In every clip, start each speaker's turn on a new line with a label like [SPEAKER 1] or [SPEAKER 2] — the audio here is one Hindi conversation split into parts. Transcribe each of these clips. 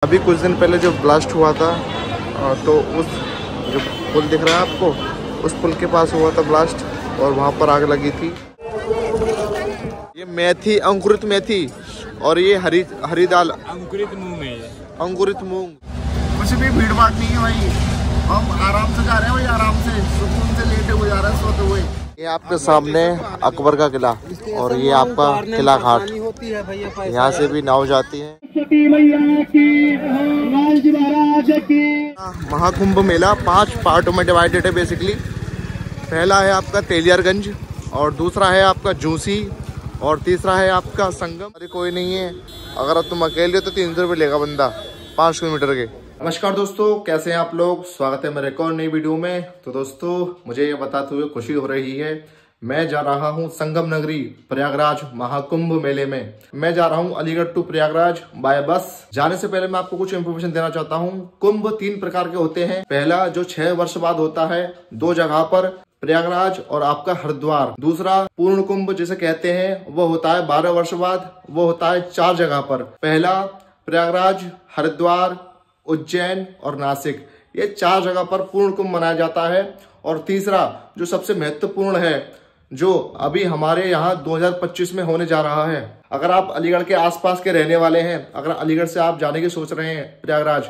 [SPEAKER 1] अभी कुछ दिन पहले जो ब्लास्ट हुआ था तो उस जो पुल दिख रहा है आपको, उस पुल के पास हुआ था ब्लास्ट और वहाँ पर आग लगी थी। ये मेथी, अंकुरित मेथी, और ये हरी दाल,
[SPEAKER 2] अंकुरित मूंग है।
[SPEAKER 1] अंकुरित मूंग। कुछ भी भीड़ भाड़ नहीं है भाई, हम आराम से जा रहे हैं भाई, आराम से सुकून से लेटे हुए जा रहे हैं, सोते हुए। ये आपके सामने अकबर का किला और ये आपका किला घाट, यहाँ से भी नाव जाती है। महाकुंभ मेला 5 पार्टों में डिवाइडेड है बेसिकली। पहला है आपका तेलियारगंज, और दूसरा है आपका जूसी, और तीसरा है आपका संगम। अरे कोई नहीं है, अगर तुम अकेले हो तो 300 रुपये लेगा बंदा 5 किलोमीटर के। नमस्कार दोस्तों, कैसे हैं आप लोग? स्वागत है मेरे एक और नई वीडियो में। तो दोस्तों, मुझे ये बताते हुए खुशी हो रही है, मैं जा रहा हूँ संगम नगरी प्रयागराज महाकुंभ मेले में। मैं जा रहा हूँ अलीगढ़ टू प्रयागराज बाय बस। जाने से पहले मैं आपको कुछ इन्फॉर्मेशन देना चाहता हूँ। कुंभ 3 प्रकार के होते हैं। पहला जो 6 वर्ष बाद होता है 2 जगह पर, प्रयागराज और आपका हरिद्वार। दूसरा पूर्ण कुंभ जिसे कहते हैं वो होता है 12 वर्ष बाद, वो होता है 4 जगह पर। पहला प्रयागराज, हरिद्वार, उज्जैन और नासिक, ये 4 जगह पर पूर्ण कुंभ मनाया जाता है। और तीसरा जो सबसे महत्वपूर्ण है, जो अभी हमारे यहाँ 2025 में होने जा रहा है। अगर आप अलीगढ़ के आसपास के रहने वाले हैं, अगर अलीगढ़ से आप जाने की सोच रहे हैं प्रयागराज,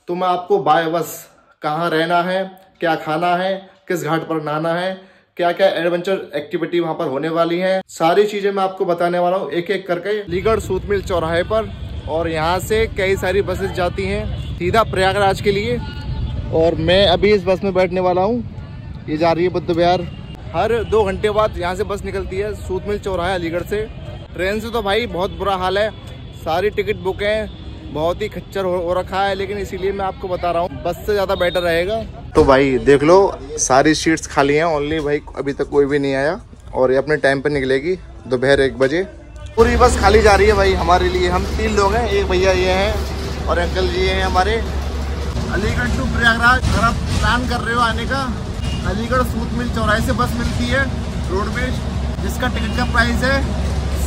[SPEAKER 1] तो मैं आपको बाय बस कहाँ रहना है, क्या खाना है, किस घाट पर नहाना है, क्या क्या एडवेंचर एक्टिविटी वहां पर होने वाली है, सारी चीजें मैं आपको बताने वाला हूँ एक एक करके। अलीगढ़ सूत मिल चौराहे पर, और यहाँ से कई सारी बसेस जाती हैं सीधा प्रयागराज के लिए। और मैं अभी इस बस में बैठने वाला हूँ, ये जा रही है बुद्ध विहार। हर 2 घंटे बाद यहाँ से बस निकलती है सूत मिल चौराहा अलीगढ़ से। ट्रेन से तो भाई बहुत बुरा हाल है, सारी टिकट बुक है, बहुत ही खच्चर हो रखा है, लेकिन इसीलिए मैं आपको बता रहा हूँ बस से ज़्यादा बेटर रहेगा। तो भाई देख लो, सारी सीट्स खाली हैं ओनली, भाई अभी तक कोई भी नहीं आया, और ये अपने टाइम पर निकलेगी दोपहर 1 बजे। पूरी बस खाली जा रही है भाई हमारे लिए। हम 3 लोग हैं, एक भैया ये हैं और अंकल जी हैं हमारे। अलीगढ़ टू प्रयागराज अगर आप प्लान कर रहे हो आने का, अलीगढ़ सूत मिल चौराहे से बस मिलती है रोडवेज, जिसका टिकट का प्राइस है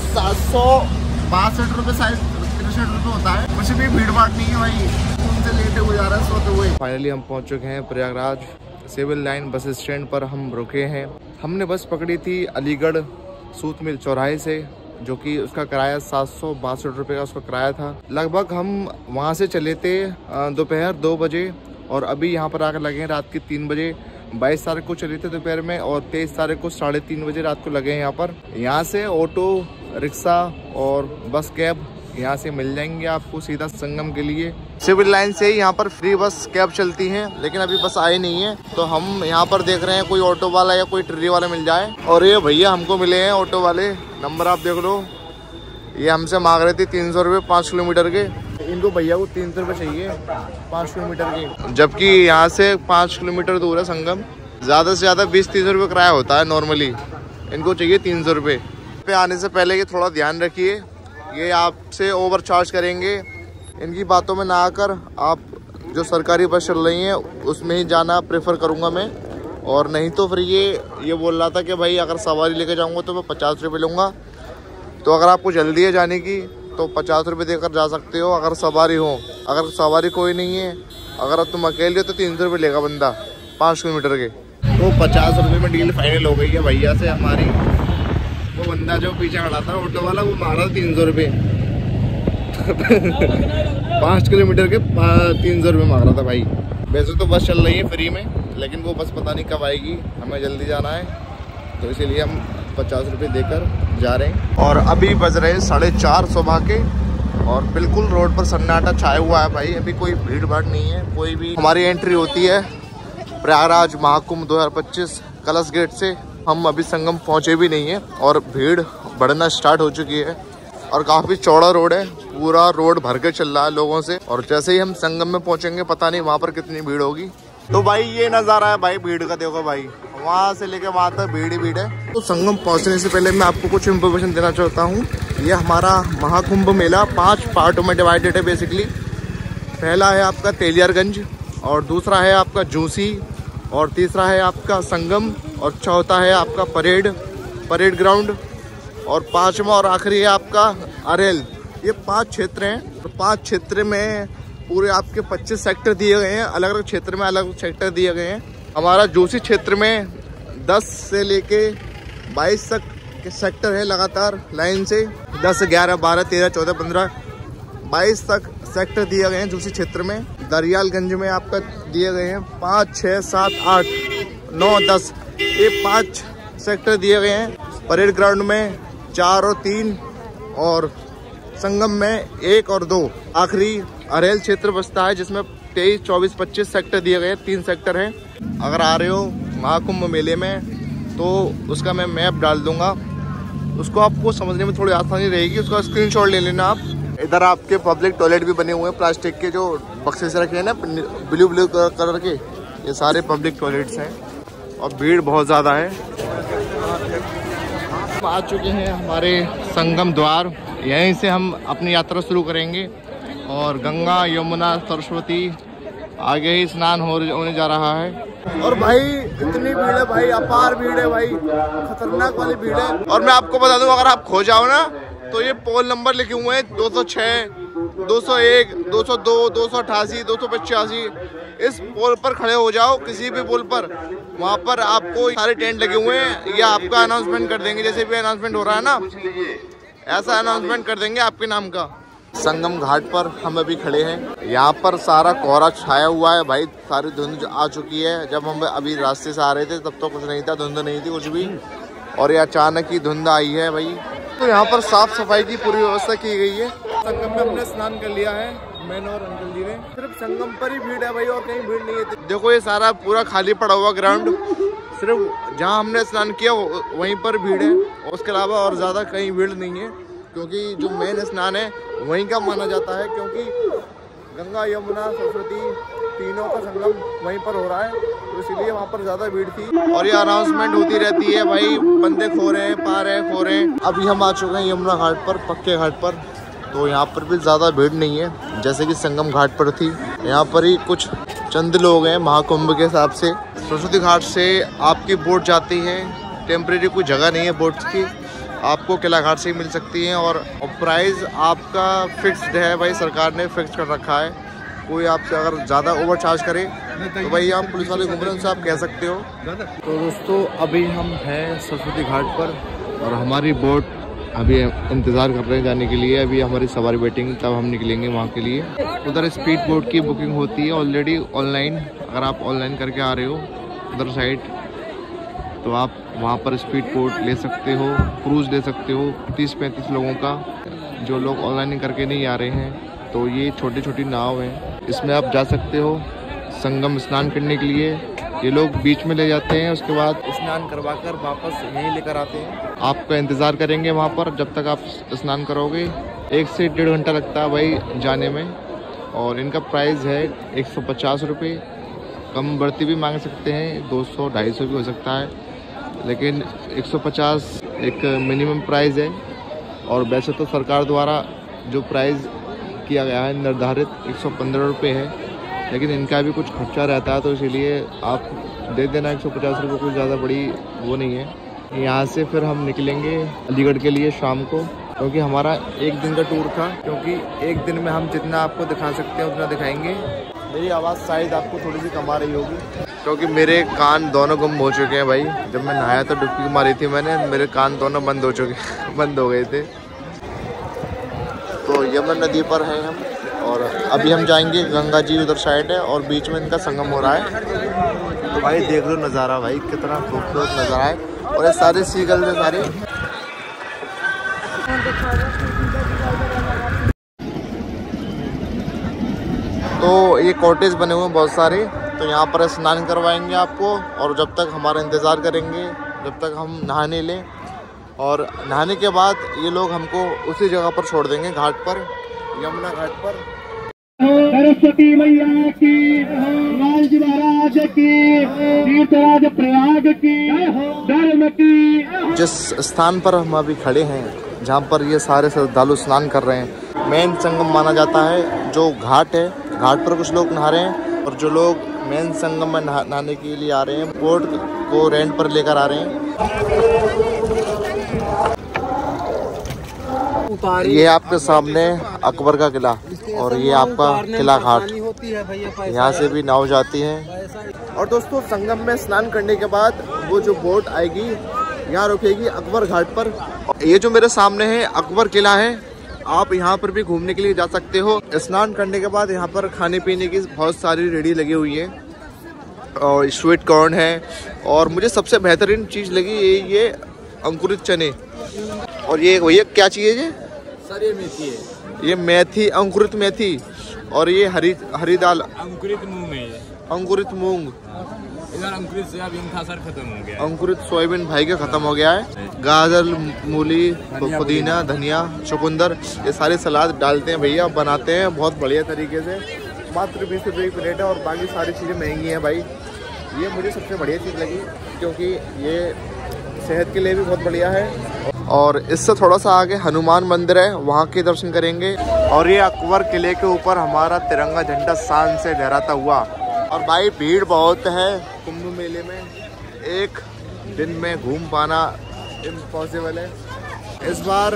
[SPEAKER 1] 762 रुपये, 63 रुपये होता है। कुछ भी भीड़ भाड़ नहीं है भाई, उनसे लेटे हुए जा रहे हैं, सोते हुए। फाइनली हम पहुंच चुके हैं Prayagraj civil line bus stand पर। हम रुके हैं, हमने बस पकड़ी थी अलीगढ़ सूत मिल चौराहे से, जो कि उसका किराया 762 रुपये का उसका किराया था। लगभग हम वहाँ से चले थे दोपहर 2 बजे, और अभी यहाँ पर आकर लगे हैं रात के 3 बजे। 22 तारीख को चले थे दोपहर में, और 23 तारीख को 3:30 बजे रात को लगे हैं यहाँ पर। यहाँ से ऑटो रिक्शा और बस कैब यहाँ से मिल जाएंगे आपको सीधा संगम के लिए। सिविल लाइन से ही यहाँ पर फ्री बस कैब चलती हैं, लेकिन अभी बस आई नहीं है, तो हम यहाँ पर देख रहे हैं कोई ऑटो वाला या कोई ट्री वाला मिल जाए। और ये भैया हमको मिले हैं ऑटो वाले, नंबर आप देख लो। ये हमसे मांग रहे थे 300 रुपये 5 किलोमीटर के। इनको भैया को 300 रुपये चाहिए 5 किलोमीटर के, जबकि यहाँ से 5 किलोमीटर दूर है संगम। ज़्यादा से ज़्यादा 20-30 रुपये किराया होता है नॉर्मली, इनको चाहिए 300 रुपये। पे आने से पहले ये थोड़ा ध्यान रखिए, ये आपसे ओवर चार्ज करेंगे। इनकी बातों में ना आकर आप जो सरकारी बस चल रही हैं उसमें ही जाना प्रेफर करूँगा मैं। और नहीं तो फिर ये बोल रहा था कि भाई अगर सवारी लेके जाऊँगा तो मैं 50 रुपये लूँगा। तो अगर आपको जल्दी है जाने की तो 50 रुपये देकर जा सकते हो अगर सवारी हो। अगर सवारी कोई नहीं है, अगर तुम अकेले हो तो 300 रुपये लेगा बंदा 5 किलोमीटर के। तो 50 रुपये में डील फाइनल हो गई है भैया से हमारी। वो बंदा जो पीछे खड़ा था ऑटो वाला, वो मांग रहा 300 रुपये 5 किलोमीटर के 300 रुपये मांग रहा था भाई। वैसे तो बस चल रही है फ्री में, लेकिन वो बस पता नहीं कब आएगी, हमें जल्दी जाना है, तो इसीलिए हम 50 रुपये देकर जा रहे हैं। और अभी बज रहे हैं 4:30 सुबह के, और बिल्कुल रोड पर सन्नाटा छाया हुआ है भाई। अभी कोई भीड़ भाड़ नहीं है कोई भी। हमारी एंट्री होती है प्रयागराज महाकुंभ 2025 कलश गेट से। हम अभी संगम पहुंचे भी नहीं है, और भीड़ बढ़ना स्टार्ट हो चुकी है, और काफ़ी चौड़ा रोड है, पूरा रोड भर के चल रहा है लोगों से। और जैसे ही हम संगम में पहुंचेंगे पता नहीं वहाँ पर कितनी भीड़ होगी। तो भाई ये नज़ारा है भाई भीड़ का, देखो भाई वहाँ से लेके वहाँ तक भीड़ ही भीड़ है। तो संगम पहुँचने से पहले मैं आपको कुछ इन्फॉर्मेशन देना चाहता हूँ। ये हमारा महाकुंभ मेला 5 पार्टों में डिवाइडेड है बेसिकली। पहला है आपका तेलियारगंज, और दूसरा है आपका जूसी, और तीसरा है आपका संगम, और चौथा है आपका परेड ग्राउंड, और 5वां और आखिरी है आपका अरेल। ये 5 क्षेत्र हैं। तो 5 क्षेत्र में पूरे आपके 25 सेक्टर दिए गए हैं, अलग अलग क्षेत्र में अलग सेक्टर दिए गए हैं। हमारा जोशी क्षेत्र में 10 से लेके 22 तक के सेक्टर है लगातार लाइन से, 10, 11, 12, 13, 14, 15, 22 तक सेक्टर दिए गए हैं जोशी क्षेत्र में। दरियालगंज में आपका दिए गए हैं 5, 6, 7, 8, 9, 10, ये 5 सेक्टर दिए गए हैं। परेड ग्राउंड में 4 और 3 और संगम में 1 और 2। आखिरी अरेल क्षेत्र बसता है जिसमें 23, 24, 25 सेक्टर दिए गए हैं, 3 सेक्टर हैं। अगर आ रहे हो महाकुंभ मेले में तो उसका मैं मैप डाल दूंगा, उसको आपको समझने में थोड़ी आसानी रहेगी, उसका स्क्रीनशॉट ले लेना आप। इधर आपके पब्लिक टॉयलेट भी बने हुए हैं, प्लास्टिक के जो बक्से से रखे हैं ना ब्लू कलर के, ये सारे पब्लिक टॉयलेट्स हैं और भीड़ बहुत ज़्यादा है। हम आ चुके हैं हमारे संगम द्वार, यहीं से हम अपनी यात्रा शुरू करेंगे और गंगा, यमुना, सरस्वती आगे ही स्नान होने जा रहा है। और भाई इतनी भीड़ है भाई, अपार भीड़ है भाई, खतरनाक वाली भीड़ है। और मैं आपको बता दूं, अगर आप खो जाओ ना तो ये पोल नंबर लिखे हुए हैं 206, 201, 202, 288, 285। इस पोल पर खड़े हो जाओ, किसी भी पोल पर, वहाँ पर आपको सारे टेंट लगे हुए हैं, या आपका अनाउंसमेंट कर देंगे, जैसे भी अनाउंसमेंट हो रहा है ना, ऐसा अनाउंसमेंट कर देंगे आपके नाम का। संगम घाट पर हम अभी खड़े हैं, यहाँ पर सारा कोहरा छाया हुआ है भाई, सारी धुंध आ चुकी है। जब हम अभी रास्ते से आ रहे थे तब तो कुछ नहीं था, धुंध नहीं थी कुछ भी, और ये अचानक ही धुंध आई है भाई। तो यहाँ पर साफ सफाई की पूरी व्यवस्था की गई है। संगम में हमने स्नान कर लिया है, मैंने और अंकल जी ने। सिर्फ संगम पर ही भीड़ है भाई, और कहीं भीड़ नहीं है। देखो ये सारा पूरा खाली पड़ा हुआ ग्राउंड, सिर्फ जहाँ हमने स्नान किया वहीं पर भीड़ है, और उसके अलावा और ज़्यादा कहीं भीड़ नहीं है, क्योंकि जो मेन स्नान है वहीं का माना जाता है, क्योंकि गंगा, यमुना, सरस्वती तीनों का संगम वहीं पर हो रहा है, तो इसीलिए वहाँ पर ज़्यादा भीड़ थी। और ये अनाउंसमेंट होती रहती है भाई, बंदे खो रहे हैं, पा रहे हैं, खो रहे हैं। अभी हम आ चुके हैं यमुना घाट पर, पक्के घाट पर, तो यहाँ पर भी ज़्यादा भीड़ नहीं है जैसे कि संगम घाट पर थी। यहाँ पर ही कुछ चंद लोग हैं महाकुंभ के हिसाब से। सरस्वती घाट से आपकी बोट जाती है, टेम्परेरी कोई जगह नहीं है बोट की, आपको किला घाट से ही मिल सकती हैं। और प्राइस आपका फिक्स्ड है भाई, सरकार ने फिक्स कर रखा है। कोई आपसे अगर ज़्यादा ओवर चार्ज करे तो भाई आप पुलिस वाले घूम रहे हैं, उनसे आप कह सकते हो। तो दोस्तों अभी हम हैं सरस्वती घाट पर, और हमारी बोट अभी इंतज़ार कर रहे हैं जाने के लिए। अभी हमारी सवारी वेटिंग, तब हम निकलेंगे वहाँ के लिए। उधर स्पीड बोट की बुकिंग होती है ऑलरेडी ऑनलाइन, अगर आप ऑनलाइन करके आ रहे हो उधर साइड, तो आप वहाँ पर स्पीड बोट ले सकते हो, क्रूज़ ले सकते हो 30-35 लोगों का। जो लोग ऑनलाइन करके नहीं आ रहे हैं तो ये छोटी छोटी नाव हैं, इसमें आप जा सकते हो संगम स्नान करने के लिए। ये लोग बीच में ले जाते हैं, उसके बाद स्नान करवाकर वापस यहीं लेकर आते हैं। आपका इंतज़ार करेंगे वहाँ पर जब तक आप स्नान करोगे। 1 से 1.5 घंटा लगता है भाई जाने में, और इनका प्राइस है 150 रुपये। कम बढ़ती भी मांग सकते हैं, 200-250 भी हो सकता है, लेकिन 150 एक मिनिमम प्राइस है। और वैसे तो सरकार द्वारा जो प्राइस किया गया है निर्धारित 115 रुपये है, लेकिन इनका भी कुछ खर्चा रहता है, तो इसीलिए आप दे देना 150 रुपये, कुछ ज़्यादा बड़ी वो नहीं है। यहाँ से फिर हम निकलेंगे अलीगढ़ के लिए शाम को, क्योंकि हमारा 1 दिन का टूर था, क्योंकि 1 दिन में हम जितना आपको दिखा सकते हैं उतना दिखाएंगे। मेरी आवाज़ शायद आपको थोड़ी सी कम आ रही होगी, क्योंकि मेरे कान दोनों गुम हो चुके हैं भाई। जब मैं नहाया तो डुबकी मारी थी मैंने, मेरे कान दोनों बंद हो गए थे। तो यमुना नदी पर हैं हम, और अभी हम जाएंगे, गंगा जी उधर साइड है और बीच में इनका संगम हो रहा है। तो भाई देख लो नज़ारा भाई, कितना खूबसूरत नज़ारा है। और ये सारे सीगल है सारे। तो ये कॉटेज बने हुए हैं बहुत सारे, तो यहाँ पर स्नान करवाएंगे आपको, और जब तक हमारा इंतज़ार करेंगे जब तक हम नहाने लें, और नहाने के बाद ये लोग हमको उसी जगह पर छोड़ देंगे घाट पर, यमुना घाट पर।
[SPEAKER 2] सरस्वती मैया की, लालजी महाराज की, तीर्थराज प्रयाग की, धर्म की।
[SPEAKER 1] जिस स्थान पर हम अभी खड़े हैं, जहाँ पर ये सारे श्रद्धालु स्नान कर रहे हैं, मेन संगम माना जाता है। जो घाट है, घाट पर कुछ लोग नहा रहे हैं, और जो लोग मेन संगम में नहाने के लिए आ रहे हैं, बोट को रेंट पर लेकर आ रहे हैं। ये आपके सामने अकबर का किला और ये आपका किला घाट, यहाँ से भी नाव जाती है। और दोस्तों संगम में स्नान करने के बाद वो जो बोट आएगी यहाँ रुकेगी अकबर घाट पर। ये जो मेरे सामने है अकबर किला है, आप यहाँ पर भी घूमने के लिए जा सकते हो। स्नान करने के बाद यहाँ पर खाने पीने की बहुत सारी रेडी लगी हुई है और स्वीट कॉर्न है। और मुझे सबसे बेहतरीन चीज़ लगी ये अंकुरित चने। और ये भैया क्या चीज़ है
[SPEAKER 3] सर? ये मेथी है।
[SPEAKER 1] ये मेथी, अंकुरित मेथी। और ये हरी दाल,
[SPEAKER 3] अंकुरित मूंग है।
[SPEAKER 1] अंकुरित मूंग।
[SPEAKER 3] इधर अंकुरित सोयाबीन था सर, खत्म हो गया।
[SPEAKER 1] अंकुरित सोयाबीन भाई का खत्म हो गया है। गाजर, मूली, पुदीना, धनिया, चुकंदर, ये सारे सलाद डालते हैं भैया, बनाते हैं बहुत बढ़िया तरीके से। मात्र 20 रुपये की प्लेट है और बाकी सारी चीज़ें महंगी हैं भाई। ये मुझे सबसे बढ़िया चीज़ लगी क्योंकि ये सेहत के लिए भी बहुत बढ़िया है। और इससे थोड़ा सा आगे हनुमान मंदिर है, वहाँ के दर्शन करेंगे। और ये अकबर किले के ऊपर हमारा तिरंगा झंडा शान से लहराता हुआ। और भाई भीड़ बहुत है कुंभ मेले में, एक दिन में घूम पाना इम्पॉसिबल है। इस बार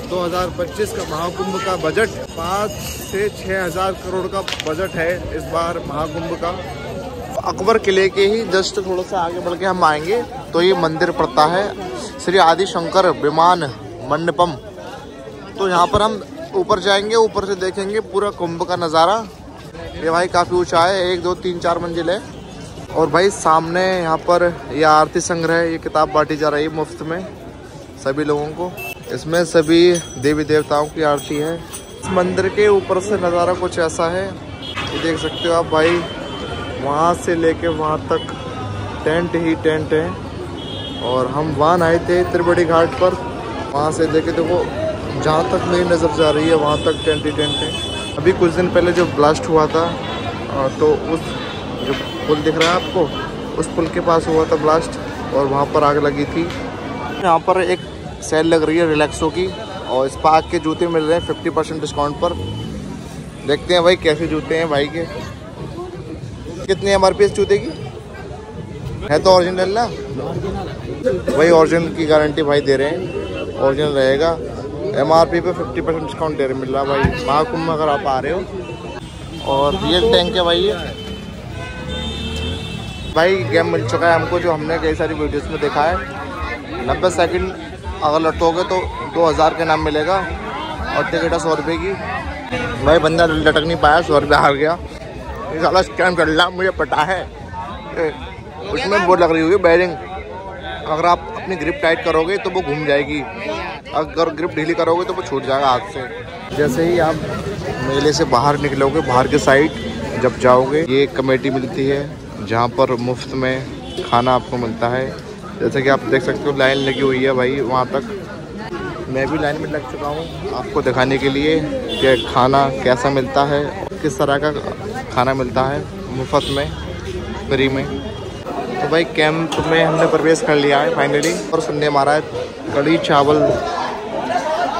[SPEAKER 1] 2025 का महाकुंभ का बजट 5 से 6 हज़ार करोड़ का बजट है इस बार महाकुंभ का। अकबर किले के ही जस्ट थोड़ा सा आगे बढ़ के हम आएंगे तो ये मंदिर पड़ता है श्री आदि शंकर विमान मंडपम। तो यहाँ पर हम ऊपर जाएंगे, ऊपर से देखेंगे पूरा कुंभ का नज़ारा। ये भाई काफ़ी ऊंचा है, 1 2 3 4 मंजिल है। और भाई सामने यहाँ पर ये आरती संग्रह, ये किताब बांटी जा रही है मुफ्त में सभी लोगों को। इसमें सभी देवी देवताओं की आरती है। इस मंदिर के ऊपर से नज़ारा कुछ ऐसा है, ये देख सकते हो आप भाई। वहाँ से लेके वहाँ तक टेंट ही टेंट है। और हम वहाँ आए थे त्रिवेणी घाट पर, वहाँ से देखे देखो जहाँ तक मेरी नज़र जा रही है वहाँ तक टेंट ही टेंट है। अभी कुछ दिन पहले जो ब्लास्ट हुआ था तो उस जो पुल दिख रहा है आपको, उस पुल के पास हुआ था ब्लास्ट और वहाँ पर आग लगी थी। यहाँ पर एक सेल लग रही है रिलैक्सो की और स्पार्क के जूते मिल रहे हैं 50% डिस्काउंट पर। देखते हैं भाई कैसे जूते हैं भाई के। कितनी MRP इस जूते की है? तो ओरिजिनल ना भाई, ओरिजिनल की गारंटी भाई दे रहे हैं, ओरिजिनल रहेगा। MRP पे 50% डिस्काउंट दे रहे मिल रहा भाई महाकुंभ में अगर आप आ रहे हो। और रियल टैंक है भाई ये। भाई गेम मिल चुका है हमको, जो हमने कई सारी वीडियोस में देखा है। 90 सेकंड अगर लटकोगे तो 2000 के नाम मिलेगा और टिकट है 100 रुपये की। भाई बंदा लटक नहीं पाया, 100 रुपये हार गया। ये साला स्कैम कर रहा, मुझे पता है। उसमें वो लग रही होगी बैरिंग, अगर आप अपनी ग्रिप टाइट करोगे तो वो घूम जाएगी, अगर ग्रिप ढीली करोगे तो वो छूट जाएगा हाथ से। जैसे ही आप मेले से बाहर निकलोगे, बाहर के साइड जब जाओगे, ये कमेटी मिलती है जहाँ पर मुफ्त में खाना आपको मिलता है। जैसे कि आप देख सकते हो लाइन लगी हुई है भाई वहाँ तक। मैं भी लाइन में लग चुका हूँ आपको दिखाने के लिए कि खाना कैसा मिलता है, किस तरह का खाना मिलता है मुफ्त में, फ्री में। तो भाई कैंप में हमने प्रवेश कर लिया है फाइनली। और सुनने मारा है कढ़ी चावल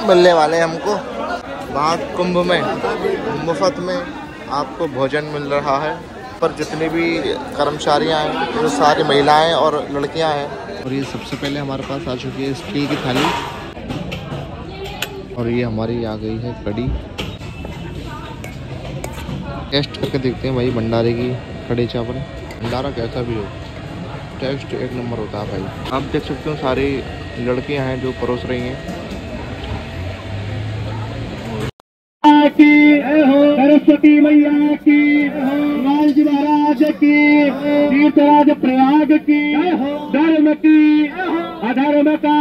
[SPEAKER 1] मिलने वाले हैं हमको महाकुंभ में, मुफ्त में आपको भोजन मिल रहा है। पर जितनी भी कर्मचारियाँ हैं वो सारी महिलाएं और लड़कियां हैं। और ये सबसे पहले हमारे पास आ चुकी है स्टील की थाली और ये हमारी आ गई है कढ़ी। टेस्ट करके देखते हैं भाई भंडारे की कढ़ी चावल। भंडारा कैसा भी हो, टेस्ट एक नंबर होता है भाई। आप देख सकते हो सारी लड़कियां हैं जो परोस रही हैं।
[SPEAKER 2] सरस्वती मैया की, लाल जी महाराज की, तीर्थराज प्रयाग की, धर्म की, अधर्म का